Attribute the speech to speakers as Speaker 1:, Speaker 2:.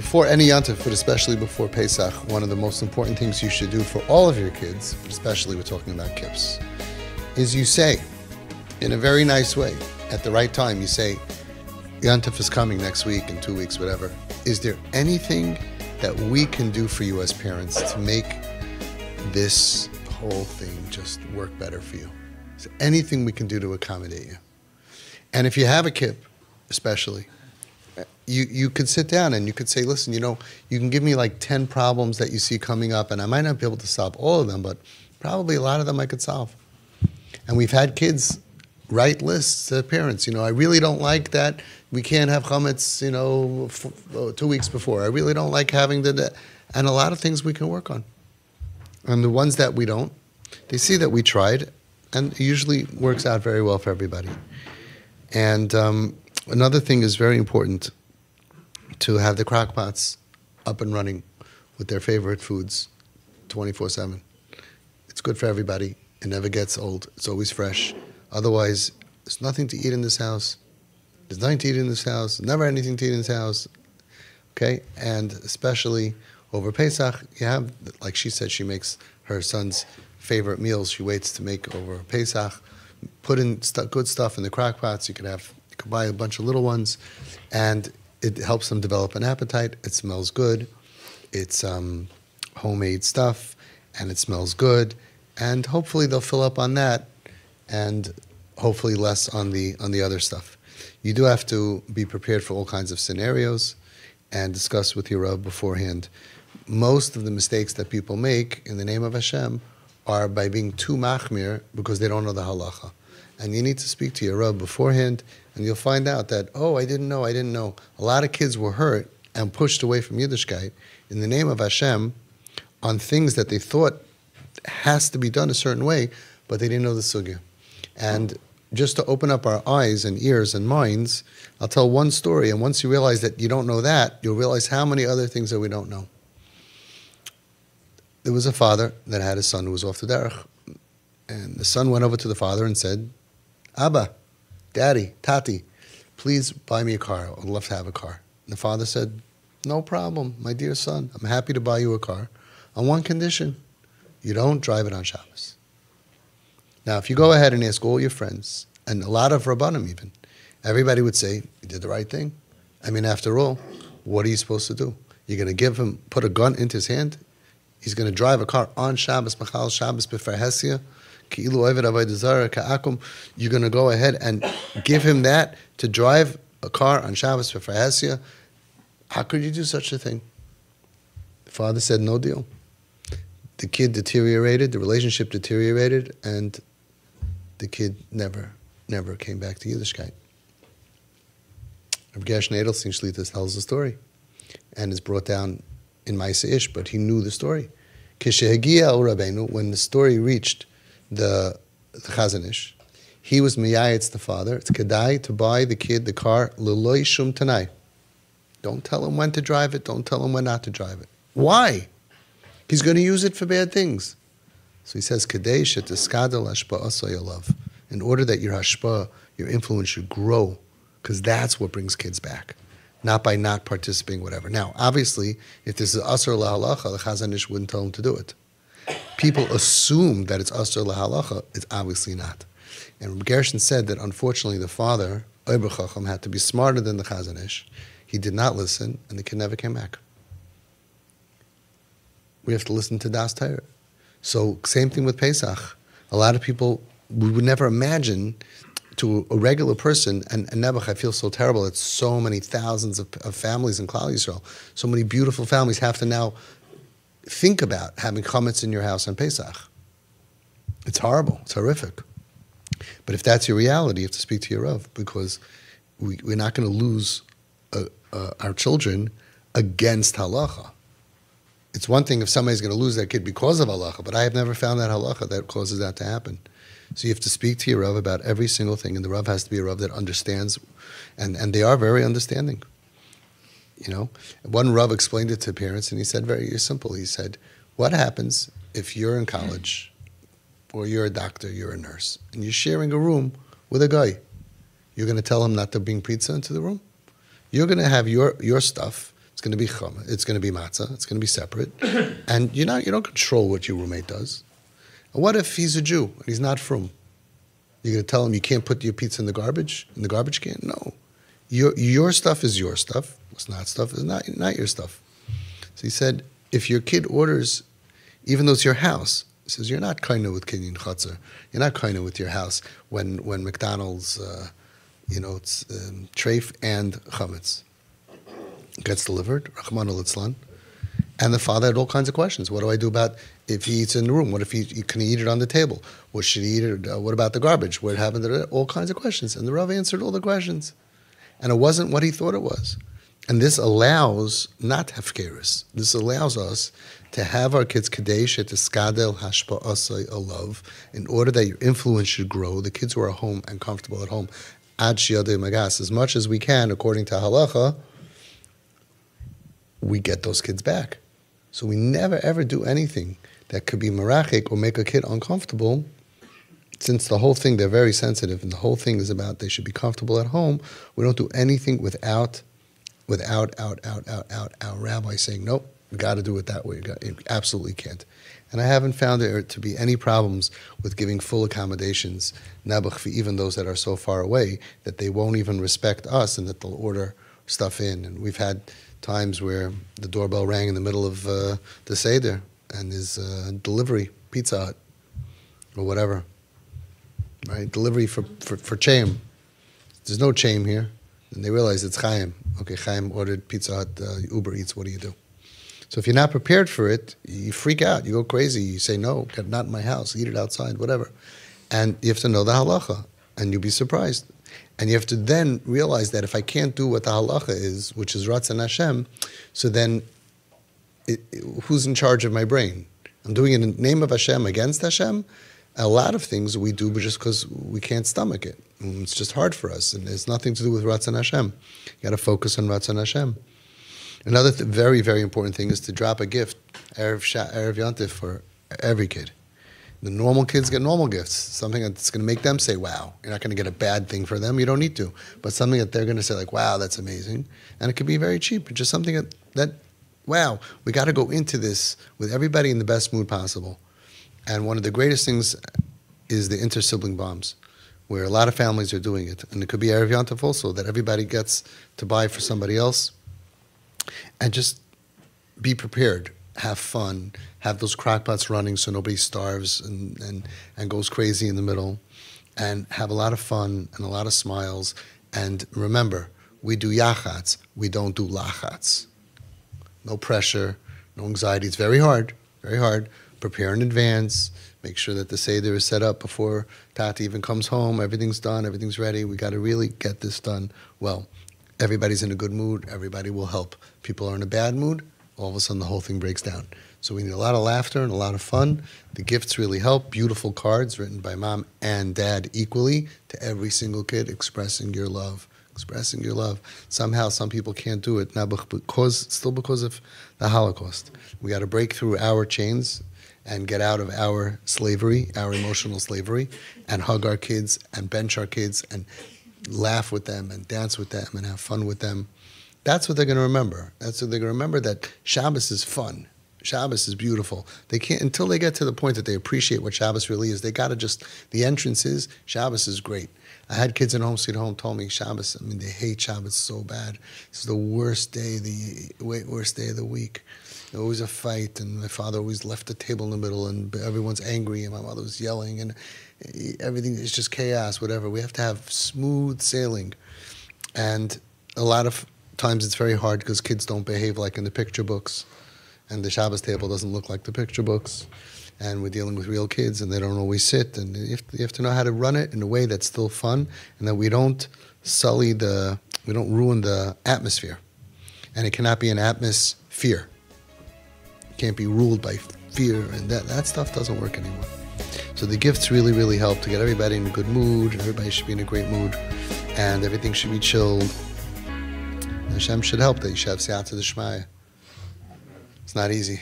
Speaker 1: Before any Yomtov, but especially before Pesach, one of the most important things you should do for all of your kids, especially we're talking about kids, is you say, in a very nice way, at the right time, you say, Yomtov is coming next week, in 2 weeks, whatever. Is there anything that we can do for you as parents to make this whole thing just work better for you? Is there anything we can do to accommodate you? And if you have a kid, especially, you could sit down and you could say, listen, you can give me like 10 problems that you see coming up, and I might not be able to solve all of them, but probably a lot of them I could solve. And we've had kids write lists to parents. I really don't like that we can't have chametz, 2 weeks before. I really don't like having and a lot of things we can work on. And the ones that we don't, they see that we tried, and it usually works out very well for everybody. And another thing is very important, to have the crock pots up and running with their favorite foods 24/7. It's good for everybody. It never gets old. It's always fresh. Otherwise, there's nothing to eat in this house. There's nothing to eat in this house. Never anything to eat in this house. Okay? And especially over Pesach, you have, like she said, she makes her son's favorite meals. She waits to make over Pesach. Put in good stuff in the crock pots. You could buy a bunch of little ones, and it helps them develop an appetite. It smells good. It's homemade stuff, and it smells good. And hopefully they'll fill up on that, and hopefully less on the other stuff. You do have to be prepared for all kinds of scenarios and discuss with your Rav beforehand. Most of the mistakes that people make in the name of Hashem are by being too machmir because they don't know the halacha. And you need to speak to your Rav beforehand, and you'll find out that, I didn't know. A lot of kids were hurt and pushed away from Yiddishkeit in the name of Hashem on things that they thought has to be done a certain way, but they didn't know the sugya. And just to open up our eyes and ears and minds, I'll tell one story, and once you realize that you don't know that, you'll realize how many other things that we don't know. There was a father that had a son who was off the derech, and the son went over to the father and said, Abba, Daddy, Tati, please buy me a car. I'd love to have a car. And the father said, no problem, my dear son. I'm happy to buy you a car on one condition. You don't drive it on Shabbos. Now, if you go ahead and ask all your friends, and a lot of Rabbanim even, everybody would say, you did the right thing. I mean, after all, what are you supposed to do? You're going to put a gun into his hand? He's going to drive a car on Shabbos, Machal Shabbos, B'fer Hesia, you're going to go ahead and give him that to drive a car on Shabbos for Hesia? How could you do such a thing? The father said, no deal. The kid deteriorated, the relationship deteriorated, and the kid never came back to Yiddishkeit. Rav Gershon Edelstein Shlita tells the story, and is brought down in Ma'aseh Ish, but he knew the story. Kishehagia el Rabbeinu, when the story reached the Chazon Ish, he was miyayetz the father. It's kedai to buy the kid the car l'loi shum tanai. Don't tell him when to drive it. Don't tell him when not to drive it. Why? He's going to use it for bad things. So he says, kedai shetiskadel hashpa'asa yalav. In order that your hashpa'ah, your influence should grow, because that's what brings kids back, not by not participating, whatever. Now, obviously, if this is asur lahalacha, the Chazon Ish wouldn't tell him to do it. People assume that it's asur lahalacha. It's obviously not. And Reb Gershon said that unfortunately the father, Ober Chacham, had to be smarter than the Chazon Ish. He did not listen, and the kid never came back. We have to listen to Das Torah. So same thing with Pesach. A lot of people, we would never imagine to a regular person, and Nebuch, I feel so terrible that so many thousands of families in Klal Yisrael, so many beautiful families have to now think about having chametz in your house on Pesach. It's horrible. It's horrific. But if that's your reality, you have to speak to your Rav, because we're not going to lose our children against halacha. It's one thing if somebody's going to lose their kid because of halacha, but I have never found that halacha that causes that to happen. So you have to speak to your Rav about every single thing, and the Rav has to be a Rav that understands, and they are very understanding. One Rav explained it to parents, and he said very simple. He said, what happens if you're in college, or you're a doctor, you're a nurse, and you're sharing a room with a guy? You're going to tell him not to bring pizza into the room? You're going to have your stuff It's going to be chum. It's going to be matzah. It's going to be separate. And you don't control what your roommate does. And what if he's a Jew and he's not frum? You're going to tell him you can't put your pizza in the garbage can? No. Your stuff is your stuff. What's not stuff is not your stuff. So he said, if your kid orders, even though it's your house, he says, you're not kind with kinyan chatzar. You're not kind with your house when McDonald's, it's treif and chametz gets delivered, Rahman al-Itzlan. And the father had all kinds of questions. What do I do about if he eats in the room? What if can he eat it on the table? What should he eat it? What about the garbage? What happened to it? All kinds of questions. And the Rav answered all the questions. And it wasn't what he thought it was. And this allows, not hefkeris, this allows us to have our kids kadesh et skadel hashpa asay alav, in order that your influence should grow. The kids who are home and comfortable at home, ad shiyadei magas, as much as we can, according to halacha, we get those kids back. So we never ever do anything that could be merachik or make a kid uncomfortable, since the whole thing, they're very sensitive, and the whole thing is about they should be comfortable at home. We don't do anything without our rabbi saying, nope, we got to do it that way. You absolutely can't. And I haven't found there to be any problems with giving full accommodations, nabuch for even those that are so far away, that they won't even respect us and that they'll order stuff in. And we've had times where the doorbell rang in the middle of the Seder and there's delivery, Pizza Hut or whatever, right? Delivery for Chaim. There's no Chaim here. And they realize it's Chaim. Okay, Chaim ordered Pizza Hut, Uber Eats, what do you do? So if you're not prepared for it, you freak out, you go crazy, you say, no, not in my house, eat it outside, whatever. And you have to know the halacha, and you'll be surprised. And you have to then realize that if I can't do what the halacha is, which is Ratzon Hashem, so then who's in charge of my brain? I'm doing it in the name of Hashem against Hashem. A lot of things we do but just because we can't stomach it. It's just hard for us, and it's nothing to do with Ratzon Hashem. You got to focus on Ratzon Hashem. Another very, very important thing is to drop a gift, Erev Yomtov, for every kid. The normal kids get normal gifts, something that's going to make them say, wow. You're not going to get a bad thing for them, you don't need to. But something that they're going to say like, wow, that's amazing. And it could be very cheap, but just something that wow, we got to go into this with everybody in the best mood possible. And one of the greatest things is the inter-sibling bombs, where a lot of families are doing it. And it could be Erev Yomtov also, that everybody gets to buy for somebody else. And just be prepared, have fun, have those crockpots running so nobody starves and goes crazy in the middle, and have a lot of fun and a lot of smiles. And remember, we do yachatz, we don't do lachatz. No pressure, no anxiety. It's very hard, very hard. Prepare in advance, make sure that the Seder is set up before Tati even comes home, everything's done, everything's ready. We got to really get this done well. Everybody's in a good mood, everybody will help. People are in a bad mood, all of a sudden the whole thing breaks down. So we need a lot of laughter and a lot of fun. The gifts really help. Beautiful cards written by mom and dad equally to every single kid, expressing your love. Expressing your love. Somehow some people can't do it now because of the Holocaust. We got to break through our chains and get out of our slavery, our emotional slavery, and hug our kids and bench our kids and laugh with them and dance with them and have fun with them. That's what they're going to remember. That's what they're going to remember, that Shabbos is fun. Shabbos is beautiful. They can't, until they get to the point that they appreciate what Shabbos really is, they got to just, the entrance is, Shabbos is great. I had kids in Home Sweet Home told me Shabbos, I mean, they hate Shabbos so bad. It's the worst day, the worst day of the week. There was always a fight, and my father always left the table in the middle, and everyone's angry, and my mother was yelling, and everything is just chaos, whatever. We have to have smooth sailing. And a lot of times it's very hard because kids don't behave like in the picture books, and the Shabbos table doesn't look like the picture books. And we're dealing with real kids, and they don't always sit. And you have to know how to run it in a way that's still fun, and that we don't ruin the atmosphere. And it cannot be an atmosphere. It can't be ruled by fear, and that stuff doesn't work anymore. So the gifts really, really help to get everybody in a good mood. Everybody should be in a great mood, and everything should be chilled. And Hashem should help that you should have siyata d'shmaya. It's not easy.